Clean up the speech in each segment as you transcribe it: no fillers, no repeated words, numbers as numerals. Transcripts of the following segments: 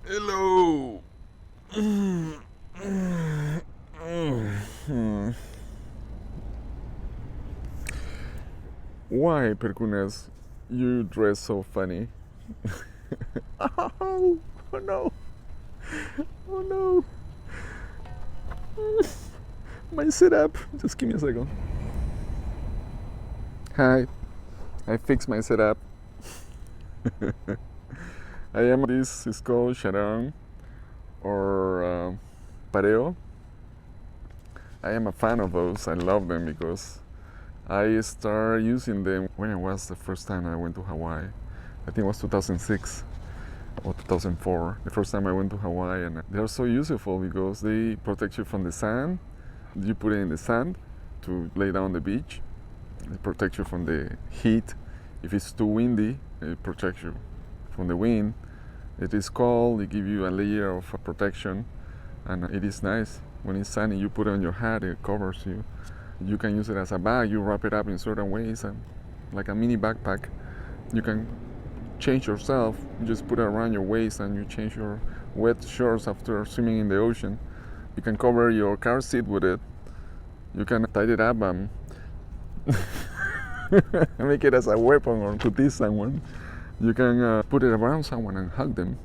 Hello. Why, Perkunas, you dress so funny? Oh, oh no. Oh no. My setup. Just give me a second. Hi. I fixed my setup. This is called Sharon or Pareo. I am a fan of those. I love them because I started using them when it was the first time I went to Hawaii. I think it was 2006 or 2004, the first time I went to Hawaii, and they're so useful because they protect you from the sand. You put it in the sand to lay down the beach. It protects you from the heat. If it's too windy, it protects you from the wind. It is cold, it gives you a layer of protection, and it is nice. When it's sunny, you put it on your hat, it covers you. You can use it as a bag, you wrap it up in certain ways, and like a mini backpack. You can change yourself, you just put it around your waist and you change your wet shorts after swimming in the ocean. You can cover your car seat with it. You can tie it up and make it as a weapon or to tease someone. You can put it around someone and hug them.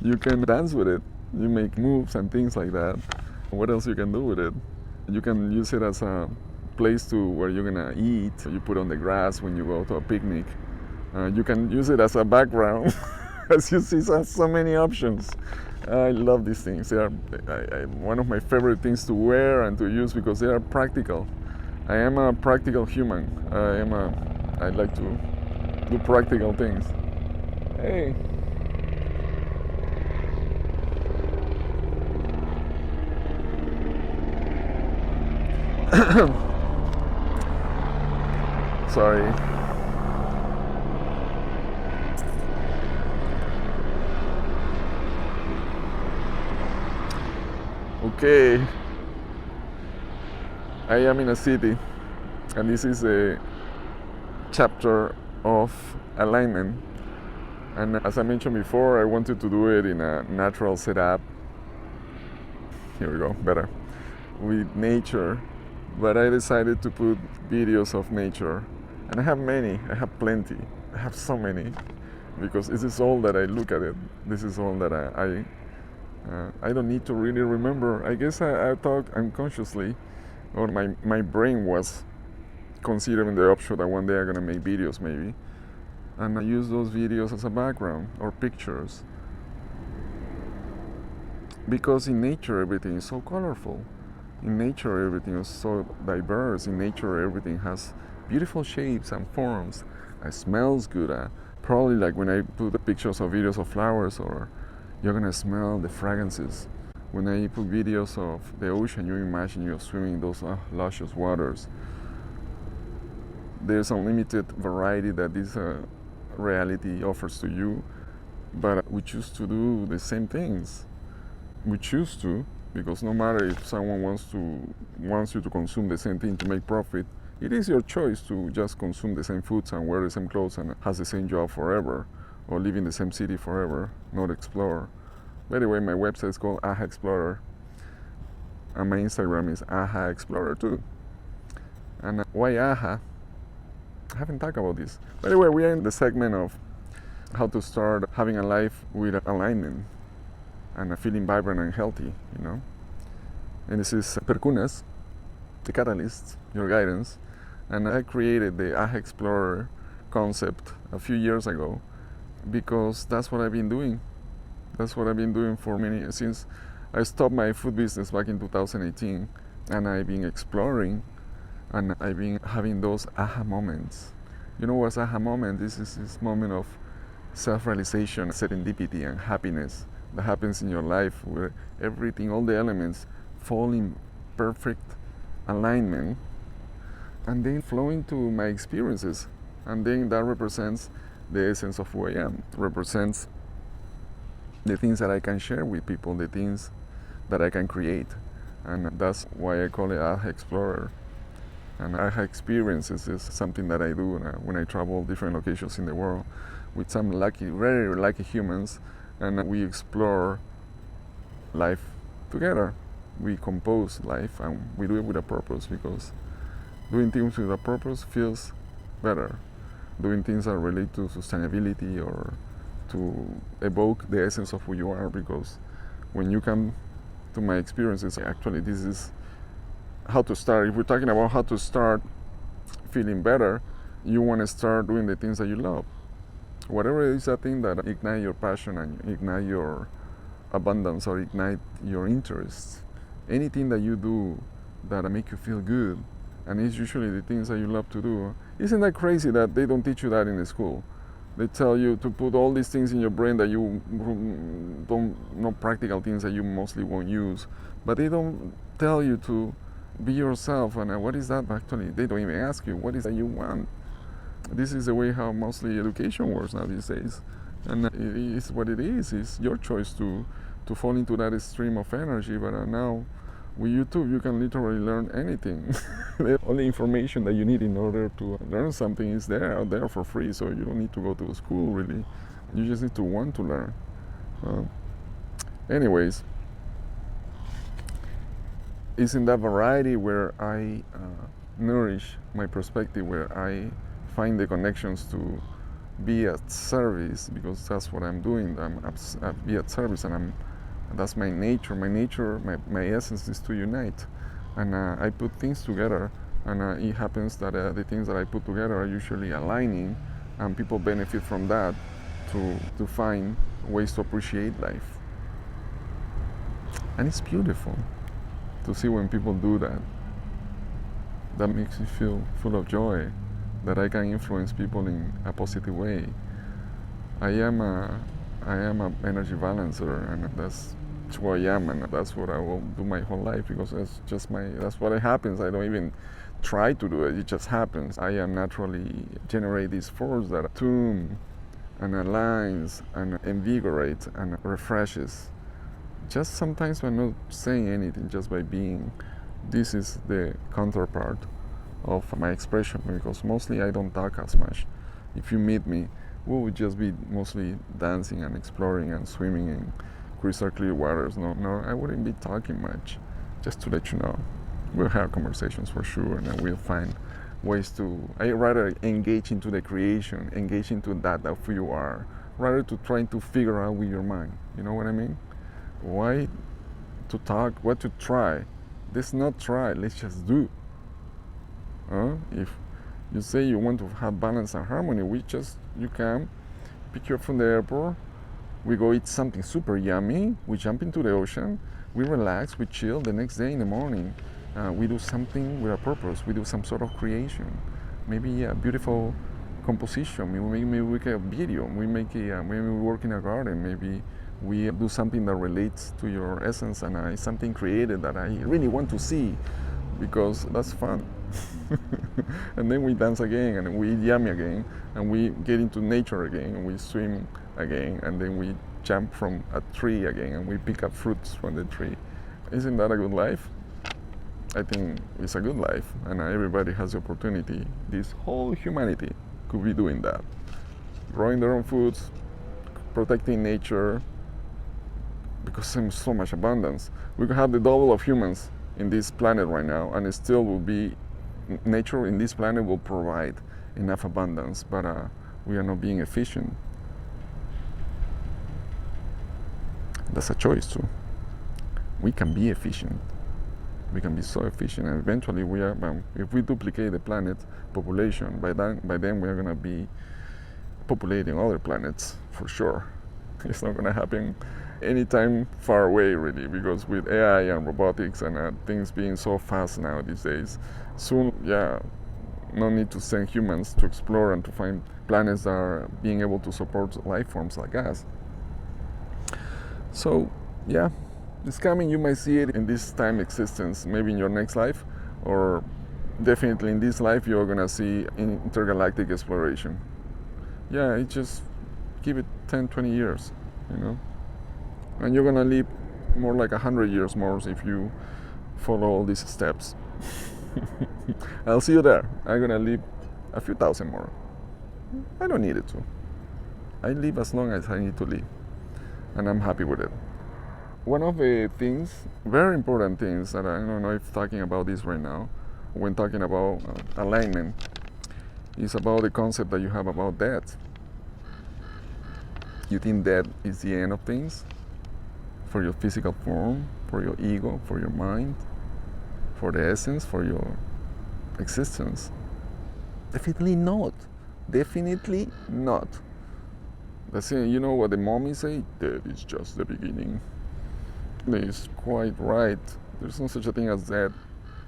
You can dance with it. You make moves and things like that. What else you can do with it? You can use it as a place to where you're gonna eat. You put on the grass when you go to a picnic. You can use it as a background. As you see, so many options. I love these things. They are one of my favorite things to wear and to use because they are practical. I am a practical human. I like to do practical things. Hey. Sorry. Okay. I am in a city, and this is a chapter of alignment. And as I mentioned before, I wanted to do it in a natural setup. Here we go, better. With nature. But I decided to put videos of nature. And I have many, I have plenty. I have so many. Because this is all that I look at it. This is all that I don't need to really remember. I guess I thought unconsciously, or my brain was considering the option that one day I'm gonna make videos maybe. And I use those videos as a background or pictures. Because in nature everything is so colorful. In nature everything is so diverse. In nature everything has beautiful shapes and forms. It smells good. Probably like when I put the pictures or videos of flowers, or you're gonna smell the fragrances. When I put videos of the ocean, you imagine you're swimming in those luscious waters. There's unlimited variety that this reality offers to you, but we choose to do the same things. We choose to, because no matter if someone wants you to consume the same thing to make profit, it is your choice to just consume the same foods and wear the same clothes and has the same job forever, or live in the same city forever, not explore. By the way, my website is called Aha Explorer, and my Instagram is Aha Explorer too. And why Aha? I haven't talked about this. By the way, we are in the segment of how to start having a life with alignment and feeling vibrant and healthy, you know. And this is Perkunas, the catalyst, your guidance. And I created the Aha Explorer concept a few years ago because that's what I've been doing. That's what I've been doing since I stopped my food business back in 2018, and I've been exploring, and I've been having those aha moments. You know what's aha moment? This is this moment of self-realization, serendipity, and happiness that happens in your life where everything, all the elements fall in perfect alignment and then flow into my experiences. And then that represents the essence of who I am, represents the things that I can share with people, the things that I can create. And that's why I call it Aha Explorer. And Aha Experiences is something that I do when I travel different locations in the world with some lucky, very lucky humans, and we explore life together. We compose life, and we do it with a purpose, because doing things with a purpose feels better. Doing things that relate to sustainability or to evoke the essence of who you are, because when you come to my experiences, actually this is how to start. If we're talking about how to start feeling better, you want to start doing the things that you love. Whatever is that thing that ignite your passion and ignite your abundance or ignite your interest. Anything that you do that make you feel good, and it's usually the things that you love to do. Isn't that crazy that they don't teach you that in the school? They tell you to put all these things in your brain that you don't know, practical things that you mostly won't use, but they don't tell you to be yourself. And what is that actually? They don't even ask you what is that you want. This is the way how mostly education works now these days, and it is what it is. It's your choice to fall into that stream of energy. But now with YouTube, you can literally learn anything. The only information that you need in order to learn something is there, out there for free. So you don't need to go to school really. You just need to want to learn. Anyways, it's in that variety where I nourish my perspective, where I find the connections to be at service, because that's what I'm doing. I'm be at service, and that's my nature. My essence is to unite, and I put things together, and it happens that the things that I put together are usually aligning, and people benefit from that to find ways to appreciate life. And it's beautiful to see when people do that. That makes me feel full of joy that I can influence people in a positive way. I am an energy balancer, and that's who I am, and that's what I will do my whole life, because that's what happens. I don't even try to do it, it just happens. I am naturally generate this force that tune and aligns and invigorates and refreshes. Just sometimes by not saying anything, just by being. This is the counterpart of my expression, because mostly I don't talk as much. If you meet me, we would just be mostly dancing and exploring and swimming in crystal clear waters. No, I wouldn't be talking much. Just to let you know, we'll have conversations for sure, and then we'll find ways to. I rather engage into the creation, engage into that of who you are, rather to trying to figure out with your mind. You know what I mean? Why to talk? What to try? Let's not try. Let's just do. If you say you want to have balance and harmony, you can pick you up from the airport, we go eat something super yummy, we jump into the ocean, we relax, we chill. The next day in the morning, we do something with a purpose. We do some sort of creation, maybe a beautiful composition. Maybe we make a video. Maybe we work in a garden. Maybe we do something that relates to your essence, and something created that I really want to see, because that's fun. And then we dance again, and we eat yummy again, and we get into nature again, and we swim again, and then we jump from a tree again, and we pick up fruits from the tree. Isn't that a good life? I think it's a good life, and everybody has the opportunity. This whole humanity could be doing that, growing their own foods, protecting nature, because there's so much abundance. We could have the double of humans in this planet right now, and it still will be, nature in this planet will provide enough abundance, but we are not being efficient. That's a choice too. We can be efficient. We can be so efficient, and eventually if we duplicate the planet population, by then we are going to be populating other planets for sure. It's not going to happen anytime far away, really, because with AI and robotics and things being so fast now these days, soon, no need to send humans to explore and to find planets that are being able to support life forms like us. So, it's coming. You might see it in this time existence, maybe in your next life, or definitely in this life you're going to see intergalactic exploration. It just give it 10, 20 years, and you're going to live more like 100 years more if you follow all these steps. I'll see you there. I'm going to live a few thousand more. I don't need it to. I live as long as I need to live, and I'm happy with it. One of the things, very important things, that I don't know if talking about this right now, when talking about alignment, is about the concept that you have about death. You think death is the end of things for your physical form, for your ego, for your mind, for the essence, for your existence. Definitely not. Definitely not. That's it. You know what the mommies say? Death is just the beginning. It's quite right. There's no such a thing as that.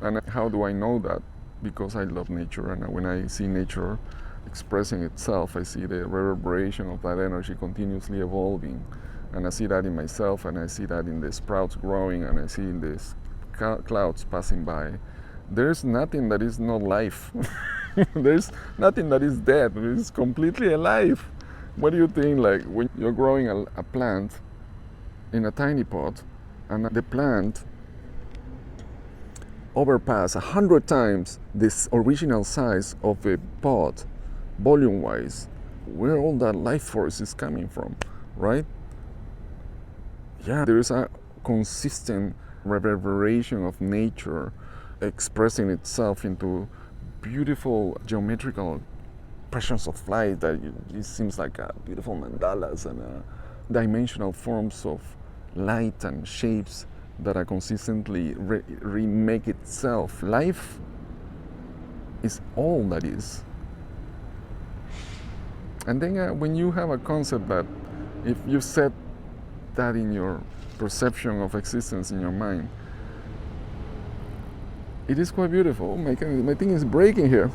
And how do I know that? Because I love nature, and when I see nature expressing itself, I see the reverberation of that energy continuously evolving. And I see that in myself, and I see that in the sprouts growing, and I see in the clouds passing by. There's nothing that is not life. There's nothing that is dead. It's completely alive. What do you think, like when you're growing a plant in a tiny pot, and the plant overpass 100 times this original size of a pot, volume-wise, where all that life force is coming from, right? Yeah, there is a consistent reverberation of nature expressing itself into beautiful geometrical expressions of light that it seems like beautiful mandalas and dimensional forms of light and shapes that are consistently remake itself. Life is all that is. And then when you have a concept that, if you set that in your perception of existence in your mind, it is quite beautiful. My thing is breaking here.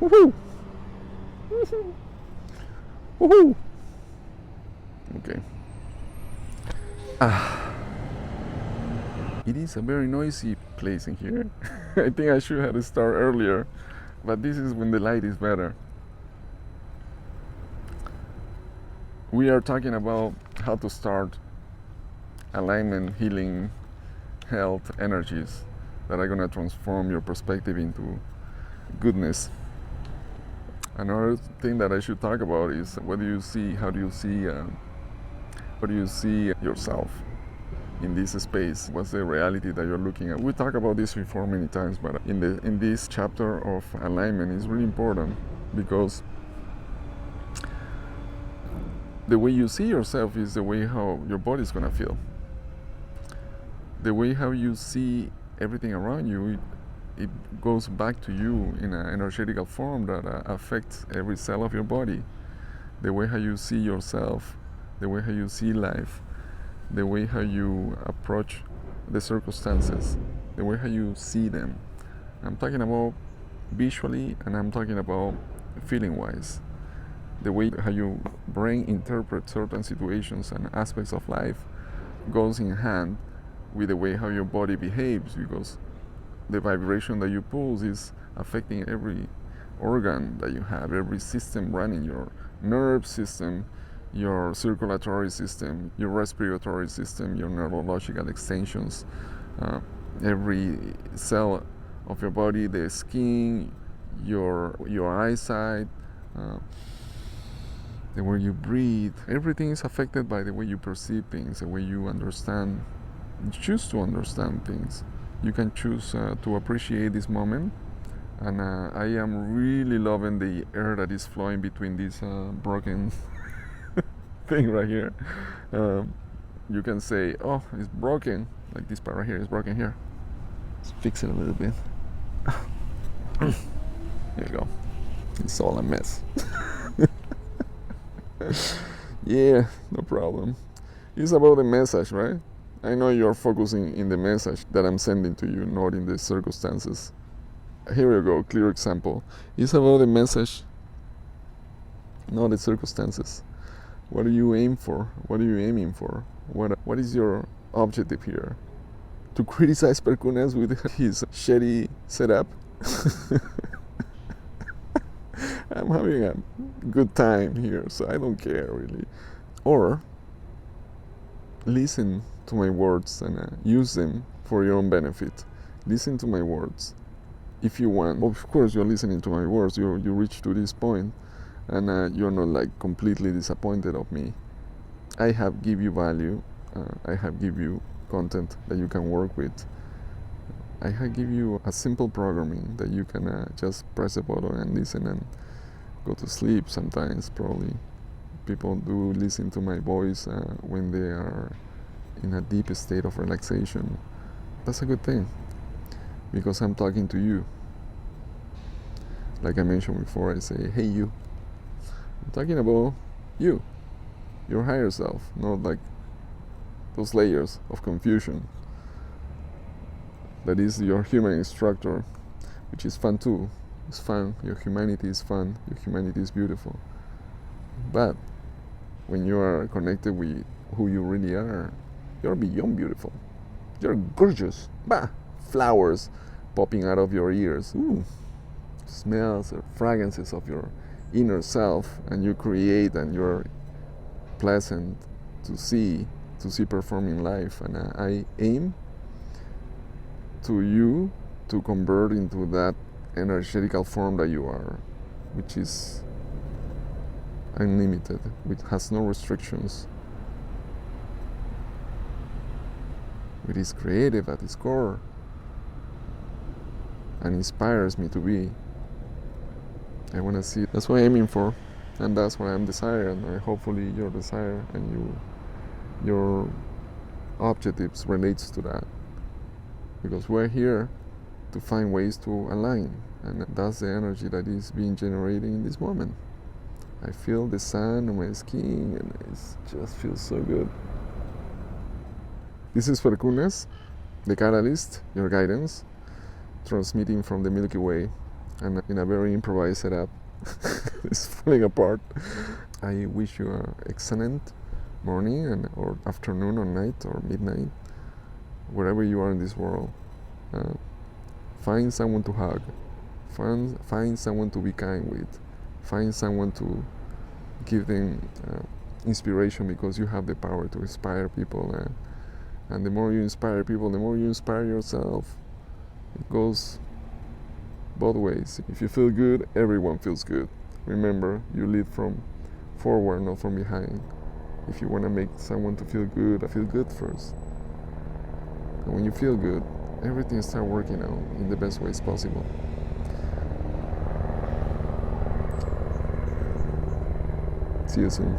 Woohoo! Woohoo! Okay. It is a very noisy place in here. I think I should have started earlier, but this is when the light is better. We are talking about how to start alignment, healing, health, energies that are going to transform your perspective into goodness. Another thing that I should talk about is what do you see, how do you see yourself in this space? What's the reality that you're looking at? We talked about this before many times, but in this chapter of alignment is really important, because the way you see yourself is the way how your body's gonna feel. The way how you see everything around you, it goes back to you in an energetical form that affects every cell of your body. The way how you see yourself, the way how you see life, the way how you approach the circumstances, the way how you see them. I'm talking about visually, and I'm talking about feeling-wise. The way how your brain interprets certain situations and aspects of life goes in hand with the way how your body behaves, because the vibration that you pulse is affecting every organ that you have, every system running, your nerve system, your circulatory system, your respiratory system, your neurological extensions, every cell of your body, the skin, your eyesight, the way you breathe. Everything is affected by the way you perceive things, the way you understand, choose to understand things. You can choose to appreciate this moment, and I am really loving the air that is flowing between this broken thing right here. You can say, oh, it's broken, like this part right here is broken here. Let's fix it a little bit. There you go. It's all a mess. Yeah, no problem. It's about the message, right? I know you're focusing in the message that I'm sending to you, not in the circumstances. Here you go, clear example. It's about the message, not the circumstances. What do you aim for? What are you aiming for? What is your objective here? To criticize Perkunas with his shitty setup? I'm having a good time here, so I don't care really. Or listen to my words and use them for your own benefit. Listen to my words if you want. Of course, you're listening to my words. You reach to this point, and you're not like completely disappointed of me. I have give you value. I have give you content that you can work with. I have give you a simple programming that you can just press a button and listen and go to sleep. Sometimes probably people do listen to my voice when they are in a deep state of relaxation. That's a good thing because I'm talking to you. Like I mentioned before, I say, hey you. I'm talking about you, your higher self, not like those layers of confusion. That is your human instructor, which is fun too. It's fun, your humanity is fun, your humanity is beautiful. But when you are connected with who you really are, you're beyond beautiful. You're gorgeous. Bah! Flowers popping out of your ears. Ooh. Smells or fragrances of your inner self, and you create, and you're pleasant to see performing life. And I aim to you to convert into that energetical form that you are, which is unlimited, which has no restrictions, which is creative at its core and inspires me to be. I want to see. That's what I'm aiming for, and that's what I'm desiring. And hopefully, your desire and your objectives relates to that, because we're here to find ways to align, and that's the energy that is being generated in this moment. I feel the sun on my skin, and it just feels so good. This is Perkunas, the catalyst, your guidance, transmitting from the Milky Way, and in a very improvised setup. It's falling apart. I wish you an excellent morning or afternoon or night or midnight, wherever you are in this world. Find someone to hug. Find someone to be kind with. Find someone to give them inspiration, because you have the power to inspire people. And the more you inspire people, the more you inspire yourself. It goes both ways. If you feel good, everyone feels good. Remember, you lead from forward, not from behind. If you want to make someone to feel good first. And when you feel good, everything starts working out in the best ways possible. See you soon.